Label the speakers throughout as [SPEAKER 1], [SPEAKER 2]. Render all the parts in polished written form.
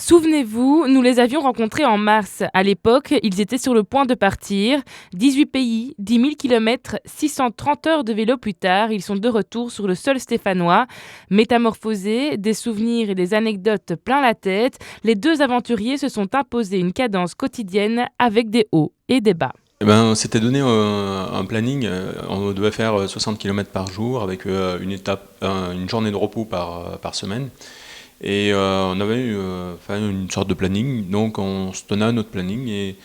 [SPEAKER 1] Souvenez-vous, nous les avions rencontrés en mars. À l'époque, ils étaient sur le point de partir. 18 pays, 10 000 km, 630 heures de vélo plus tard, ils sont de retour sur le sol stéphanois. Métamorphosés, des souvenirs et des anecdotes plein la tête, les deux aventuriers se sont imposés une cadence quotidienne avec des hauts et des bas.
[SPEAKER 2] On s'était donné un planning, on devait faire 60 km par jour avec une journée de repos par semaine. Et on avait eu une sorte de planning, donc on se tenait à notre planning et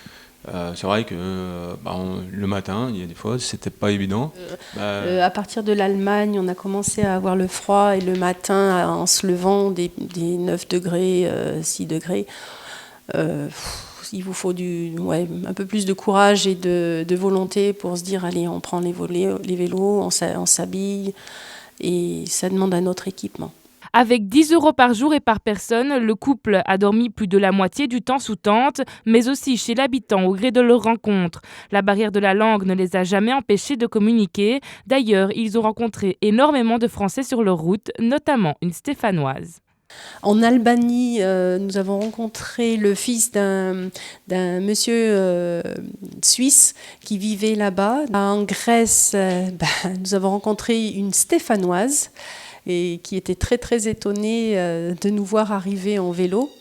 [SPEAKER 2] c'est vrai que le matin, il y a des fois, c'était pas évident.
[SPEAKER 3] À partir de l'Allemagne, on a commencé à avoir le froid et le matin, en se levant, des 9 degrés, 6 degrés. Il vous faut un peu plus de courage et de volonté pour se dire allez, on prend les vélos, on s'habille et ça demande un autre équipement.
[SPEAKER 1] Avec 10 € par jour et par personne, le couple a dormi plus de la moitié du temps sous tente, mais aussi chez l'habitant au gré de leurs rencontres. La barrière de la langue ne les a jamais empêchés de communiquer. D'ailleurs, ils ont rencontré énormément de Français sur leur route, notamment une Stéphanoise.
[SPEAKER 3] En Albanie, nous avons rencontré le fils d'un monsieur suisse qui vivait là-bas. En Grèce, nous avons rencontré une Stéphanoise et qui était très très étonnée de nous voir arriver en vélo.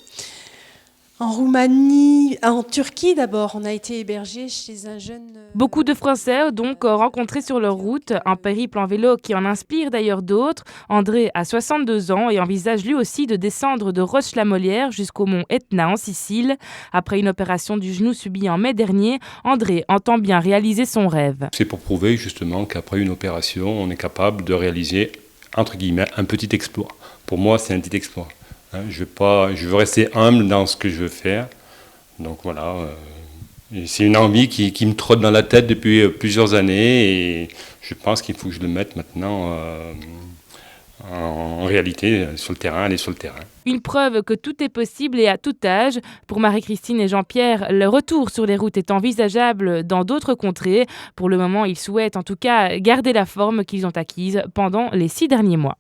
[SPEAKER 3] En Roumanie, en Turquie d'abord, on a été hébergés chez un jeune...
[SPEAKER 1] Beaucoup de Français ont donc rencontré sur leur route un périple en vélo qui en inspire d'ailleurs d'autres. André a 62 ans et envisage lui aussi de descendre de Roche-la-Molière jusqu'au mont Etna en Sicile. Après une opération du genou subie en mai dernier, André entend bien réaliser son rêve.
[SPEAKER 4] C'est pour prouver justement qu'après une opération, on est capable de réaliser, entre guillemets, un petit exploit. Pour moi, c'est un petit exploit. Je veux rester humble dans ce que je veux faire. Donc voilà, c'est une envie qui me trotte dans la tête depuis plusieurs années et je pense qu'il faut que je le mette maintenant en réalité sur le terrain, aller sur le terrain.
[SPEAKER 1] Une preuve que tout est possible et à tout âge. Pour Marie-Christine et Jean-Pierre, le retour sur les routes est envisageable dans d'autres contrées. Pour le moment, ils souhaitent en tout cas garder la forme qu'ils ont acquise pendant les 6 derniers mois.